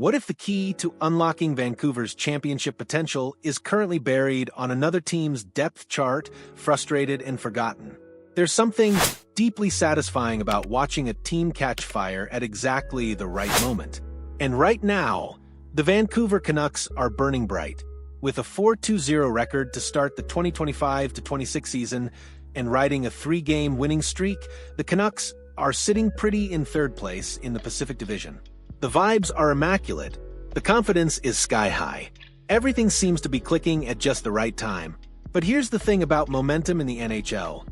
What if the key to unlocking Vancouver's championship potential is currently buried on another team's depth chart, frustrated and forgotten? There's something deeply satisfying about watching a team catch fire at exactly the right moment. And right now, the Vancouver Canucks are burning bright. With a 4-2-0 record to start the 2025-26 season and riding a 3-game winning streak, the Canucks are sitting pretty in third place in the Pacific Division. The vibes are immaculate. The confidence is sky high. Everything seems to be clicking at just the right time. But here's the thing about momentum in the NHL.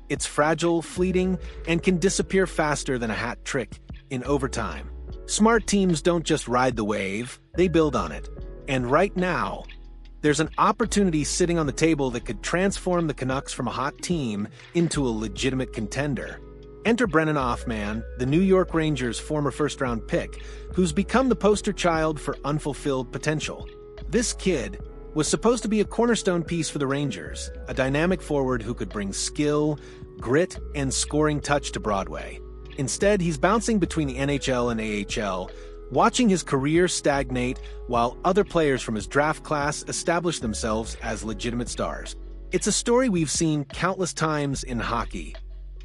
It's fragile, fleeting, and can disappear faster than a hat trick in overtime. Smart teams don't just ride the wave, they build on it. And right now, there's an opportunity sitting on the table that could transform the Canucks from a hot team into a legitimate contender. Enter Brennan Othmann, the New York Rangers' former first-round pick, who's become the poster child for unfulfilled potential. This kid was supposed to be a cornerstone piece for the Rangers, a dynamic forward who could bring skill, grit, and scoring touch to Broadway. Instead, he's bouncing between the NHL and AHL, watching his career stagnate while other players from his draft class establish themselves as legitimate stars. It's a story we've seen countless times in hockey.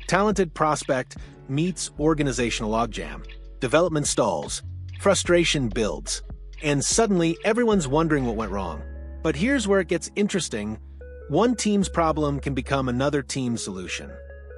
Talented prospect meets organizational logjam. Development stalls. Frustration builds. And suddenly, everyone's wondering what went wrong. But here's where it gets interesting. One team's problem can become another team's solution.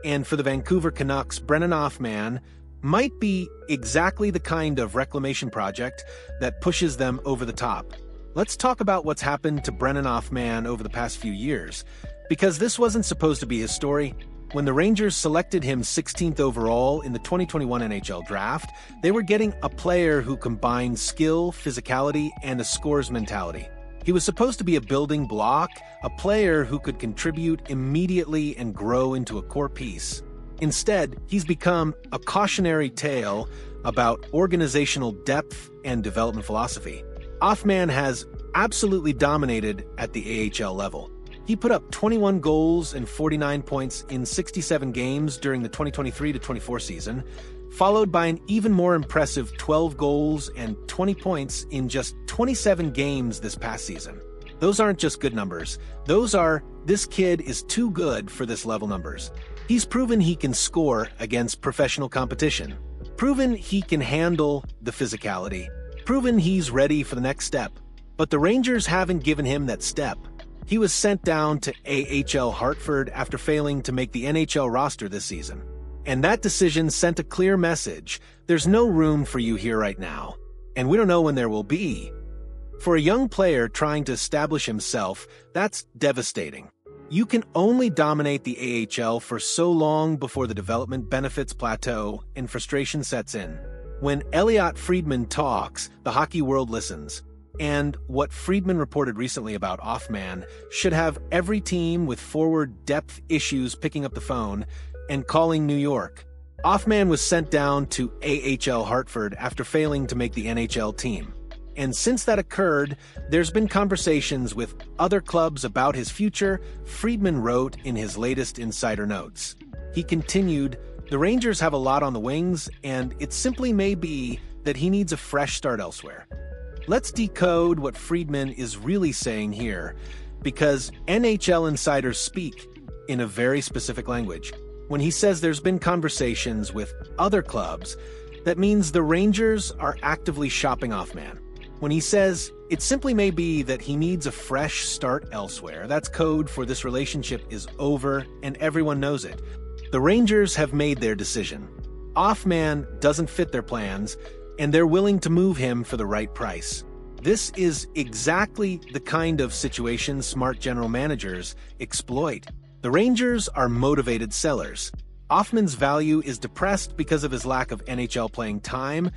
And for the Vancouver Canucks, Brennan Othmann might be exactly the kind of reclamation project that pushes them over the top. Let's talk about what's happened to Brennan Othmann over the past few years, because this wasn't supposed to be his story. When the Rangers selected him 16th overall in the 2021 NHL Draft, they were getting a player who combined skill, physicality, and a scorer's mentality. He was supposed to be a building block, a player who could contribute immediately and grow into a core piece. Instead, he's become a cautionary tale about organizational depth and development philosophy. Othmann has absolutely dominated at the AHL level. He put up 21 goals and 49 points in 67 games during the 2023-24 season, followed by an even more impressive 12 goals and 20 points in just 27 games this past season. Those aren't just good numbers. Those are, this kid is too good for this level numbers. He's proven he can score against professional competition. Proven he can handle the physicality. Proven he's ready for the next step. But the Rangers haven't given him that step. He was sent down to AHL Hartford after failing to make the NHL roster this season. And that decision sent a clear message. There's no room for you here right now. And we don't know when there will be. For a young player trying to establish himself, that's devastating. You can only dominate the AHL for so long before the development benefits plateau and frustration sets in. When Elliotte Friedman talks, the hockey world listens. And what Friedman reported recently about Othmann should have every team with forward depth issues picking up the phone and calling New York. Othmann was sent down to AHL Hartford after failing to make the NHL team. And since that occurred, there's been conversations with other clubs about his future, Friedman wrote in his latest insider notes. He continued, "The Rangers have a lot on the wings, and it simply may be that he needs a fresh start elsewhere." Let's decode what Friedman is really saying here, because NHL insiders speak in a very specific language. When he says there's been conversations with other clubs, that means the Rangers are actively shopping Othmann. When he says it simply may be that he needs a fresh start elsewhere, that's code for this relationship is over and everyone knows it. The Rangers have made their decision. Othmann doesn't fit their plans, and they're willing to move him for the right price. This is exactly the kind of situation smart general managers exploit. The Rangers are motivated sellers. Othmann's value is depressed because of his lack of NHL playing time,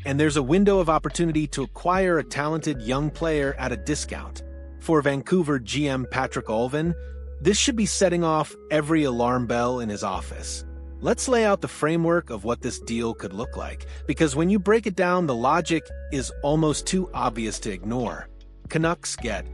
and there's a window of opportunity to acquire a talented young player at a discount. For Vancouver GM Patrick Allvin, this should be setting off every alarm bell in his office. Let's lay out the framework of what this deal could look like, because when you break it down, the logic is almost too obvious to ignore. Canucks get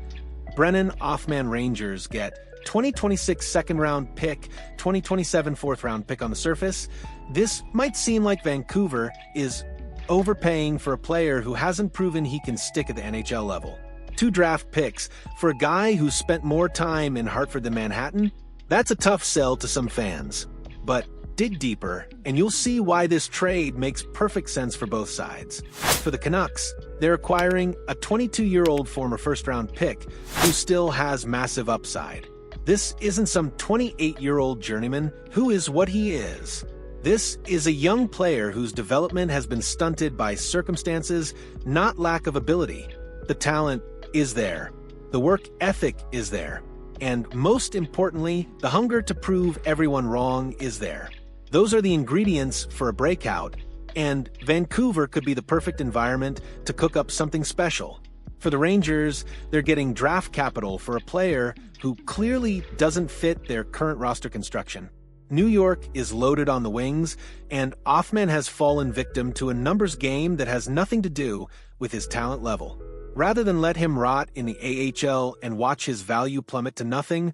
Brennan Othmann, Rangers get 2026 second-round pick, 2027 fourth-round pick on the surface. This might seem like Vancouver is overpaying for a player who hasn't proven he can stick at the NHL level. 2 draft picks for a guy who spent more time in Hartford than Manhattan? That's a tough sell to some fans. But dig deeper, and you'll see why this trade makes perfect sense for both sides. For the Canucks, they're acquiring a 22-year-old former first-round pick who still has massive upside. This isn't some 28-year-old journeyman who is what he is. This is a young player whose development has been stunted by circumstances, not lack of ability. The talent is there. The work ethic is there. And most importantly, the hunger to prove everyone wrong is there. Those are the ingredients for a breakout, and Vancouver could be the perfect environment to cook up something special. For the Rangers, they're getting draft capital for a player who clearly doesn't fit their current roster construction. New York is loaded on the wings, and Othmann has fallen victim to a numbers game that has nothing to do with his talent level. Rather than let him rot in the AHL and watch his value plummet to nothing,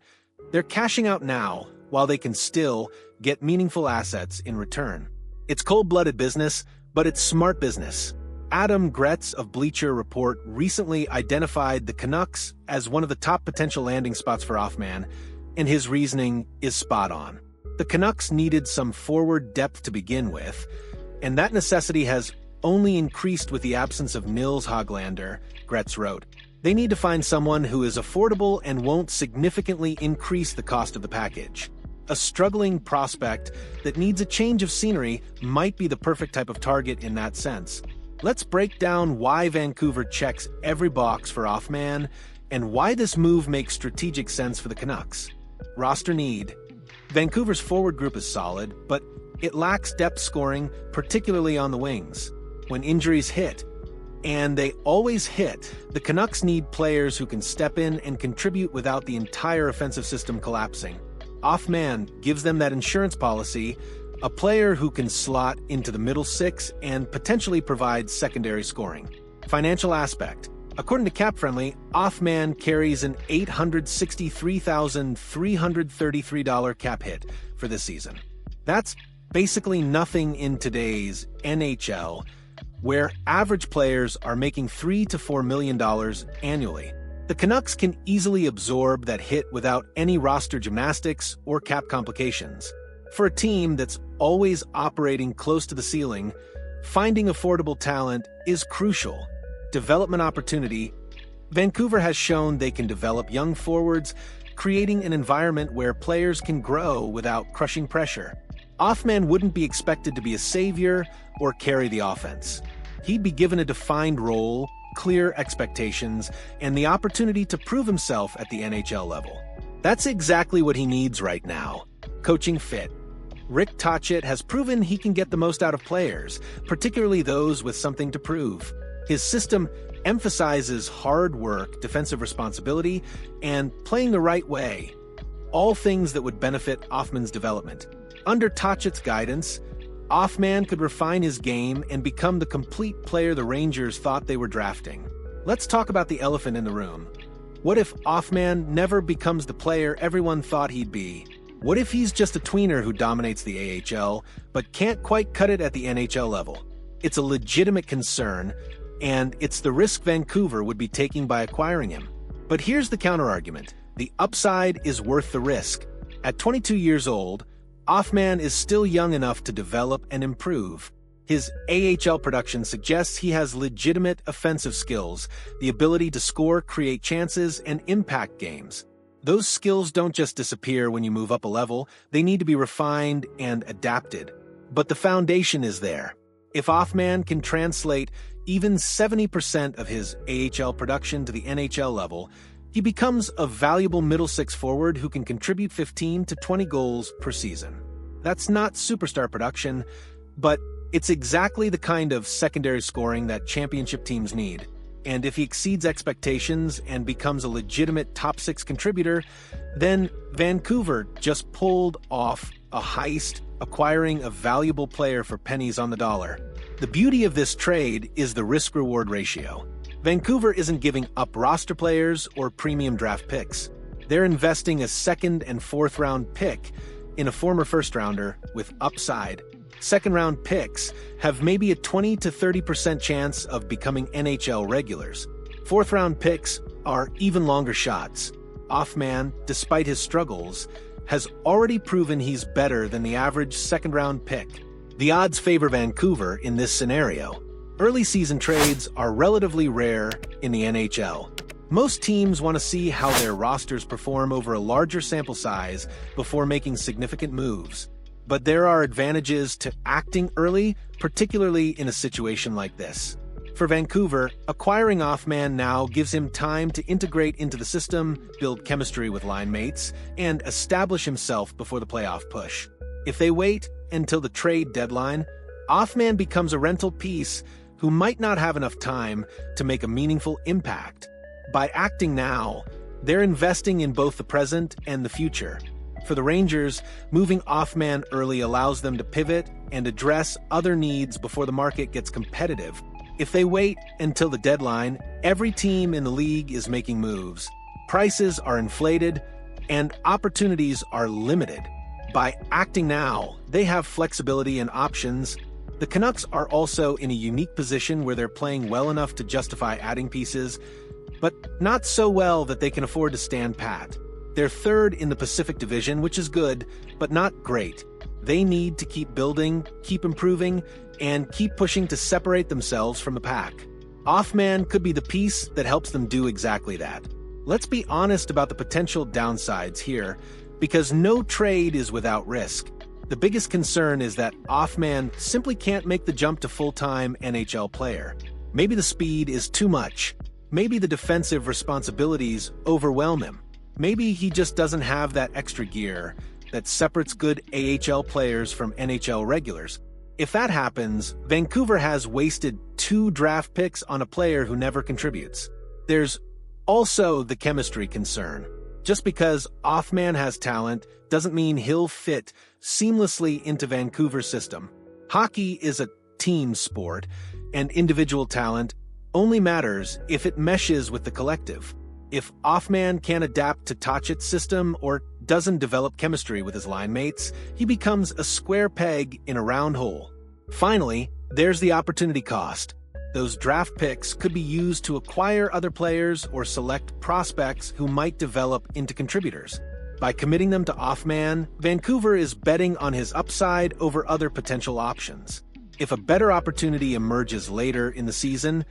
they're cashing out now while they can still get meaningful assets in return. It's cold-blooded business, but it's smart business. Adam Gretz of Bleacher Report recently identified the Canucks as one of the top potential landing spots for Othmann, and his reasoning is spot on. The Canucks needed some forward depth to begin with, and that necessity has only increased with the absence of Nils Höglander, Gretz wrote. They need to find someone who is affordable and won't significantly increase the cost of the package. A struggling prospect that needs a change of scenery might be the perfect type of target in that sense. Let's break down why Vancouver checks every box for Othmann and why this move makes strategic sense for the Canucks. Roster need. Vancouver's forward group is solid, but it lacks depth scoring, particularly on the wings. When injuries hit, and they always hit, the Canucks need players who can step in and contribute without the entire offensive system collapsing. Othmann gives them that insurance policy, a player who can slot into the middle six and potentially provide secondary scoring. Financial aspect. According to CapFriendly, Othmann carries an $863,333 cap hit for this season. That's basically nothing in today's NHL, where average players are making $3 to $4 million annually. The Canucks can easily absorb that hit without any roster gymnastics or cap complications. For a team that's always operating close to the ceiling, finding affordable talent is crucial. Development opportunity. Vancouver has shown they can develop young forwards, creating an environment where players can grow without crushing pressure. Othmann wouldn't be expected to be a savior or carry the offense. He'd be given a defined role, clear expectations, and the opportunity to prove himself at the NHL level. That's exactly what he needs right now. Coaching fit. Rick Tocchet has proven he can get the most out of players, particularly those with something to prove. His system emphasizes hard work, defensive responsibility, and playing the right way. All things that would benefit Othmann's development. Under Tocchet's guidance, Othmann could refine his game and become the complete player the Rangers thought they were drafting. Let's talk about the elephant in the room. What if Othmann never becomes the player everyone thought he'd be? What if he's just a tweener who dominates the AHL, but can't quite cut it at the NHL level? It's a legitimate concern, and it's the risk Vancouver would be taking by acquiring him. But here's the counterargument. The upside is worth the risk. At 22 years old, Othmann is still young enough to develop and improve. His AHL production suggests he has legitimate offensive skills, the ability to score, create chances, and impact games. Those skills don't just disappear when you move up a level, they need to be refined and adapted. But the foundation is there. If Othmann can translate even 70% of his AHL production to the NHL level, he becomes a valuable middle six forward who can contribute 15 to 20 goals per season. That's not superstar production, but it's exactly the kind of secondary scoring that championship teams need. And if he exceeds expectations and becomes a legitimate top six contributor, then Vancouver just pulled off a heist, acquiring a valuable player for pennies on the dollar. The beauty of this trade is the risk-reward ratio. Vancouver isn't giving up roster players or premium draft picks. They're investing a second and fourth round pick in a former first-rounder with upside. second-round picks have maybe a 20 to 30% chance of becoming NHL regulars. Fourth-round picks are even longer shots. Othmann, despite his struggles, has already proven he's better than the average second-round pick. The odds favor Vancouver in this scenario. Early season trades are relatively rare in the NHL. Most teams want to see how their rosters perform over a larger sample size before making significant moves. But there are advantages to acting early, particularly in a situation like this. For Vancouver, acquiring Othmann now gives him time to integrate into the system, build chemistry with line mates, and establish himself before the playoff push. If they wait until the trade deadline, Othmann becomes a rental piece who might not have enough time to make a meaningful impact. By acting now, they're investing in both the present and the future. For the Rangers, moving Othmann early allows them to pivot and address other needs before the market gets competitive. If they wait until the deadline, every team in the league is making moves. Prices are inflated, and opportunities are limited. By acting now, they have flexibility and options. The Canucks are also in a unique position where they're playing well enough to justify adding pieces, but not so well that they can afford to stand pat. They're third in the Pacific Division, which is good, but not great. They need to keep building, keep improving, and keep pushing to separate themselves from the pack. Othmann could be the piece that helps them do exactly that. Let's be honest about the potential downsides here, because no trade is without risk. The biggest concern is that Othmann simply can't make the jump to full-time NHL player. Maybe the speed is too much. Maybe the defensive responsibilities overwhelm him. Maybe he just doesn't have that extra gear that separates good AHL players from NHL regulars. If that happens, Vancouver has wasted 2 draft picks on a player who never contributes. There's also the chemistry concern. Just because Othmann has talent doesn't mean he'll fit seamlessly into Vancouver's system. Hockey is a team sport, and individual talent only matters if it meshes with the collective. If Othmann can't adapt to Tocchet's system or doesn't develop chemistry with his line mates, he becomes a square peg in a round hole. Finally, there's the opportunity cost. Those draft picks could be used to acquire other players or select prospects who might develop into contributors. By committing them to Othmann, Vancouver is betting on his upside over other potential options. If a better opportunity emerges later in the season,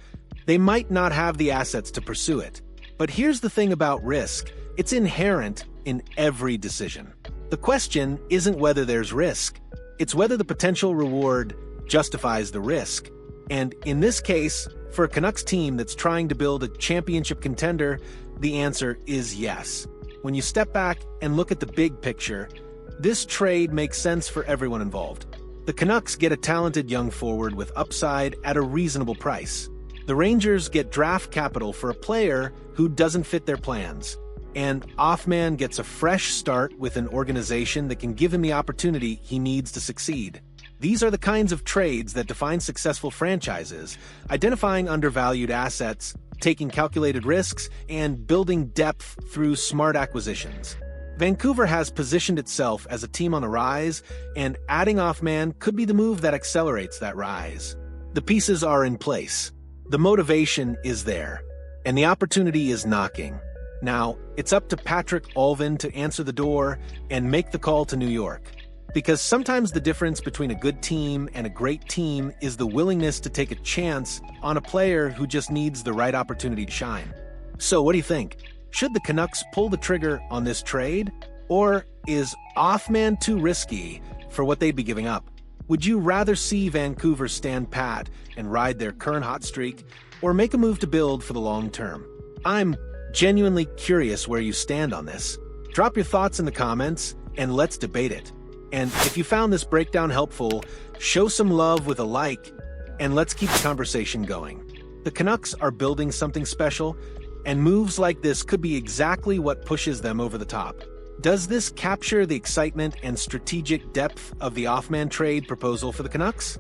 they might not have the assets to pursue it. But here's the thing about risk. It's inherent in every decision. The question isn't whether there's risk. It's whether the potential reward justifies the risk. And in this case, for a Canucks team that's trying to build a championship contender, the answer is yes. When you step back and look at the big picture, this trade makes sense for everyone involved. The Canucks get a talented young forward with upside at a reasonable price. The Rangers get draft capital for a player who doesn't fit their plans. And Othmann gets a fresh start with an organization that can give him the opportunity he needs to succeed. These are the kinds of trades that define successful franchises, identifying undervalued assets, taking calculated risks, and building depth through smart acquisitions. Vancouver has positioned itself as a team on the rise, and adding Othmann could be the move that accelerates that rise. The pieces are in place. The motivation is there, and the opportunity is knocking. Now, it's up to Patrick Allvin to answer the door and make the call to New York. Because sometimes the difference between a good team and a great team is the willingness to take a chance on a player who just needs the right opportunity to shine. So what do you think? Should the Canucks pull the trigger on this trade? Or is Othmann too risky for what they'd be giving up? Would you rather see Vancouver stand pat and ride their current hot streak, or make a move to build for the long term? I'm genuinely curious where you stand on this. Drop your thoughts in the comments, and let's debate it. And if you found this breakdown helpful, show some love with a like, and let's keep the conversation going. The Canucks are building something special, and moves like this could be exactly what pushes them over the top. Does this capture the excitement and strategic depth of the Othmann trade proposal for the Canucks?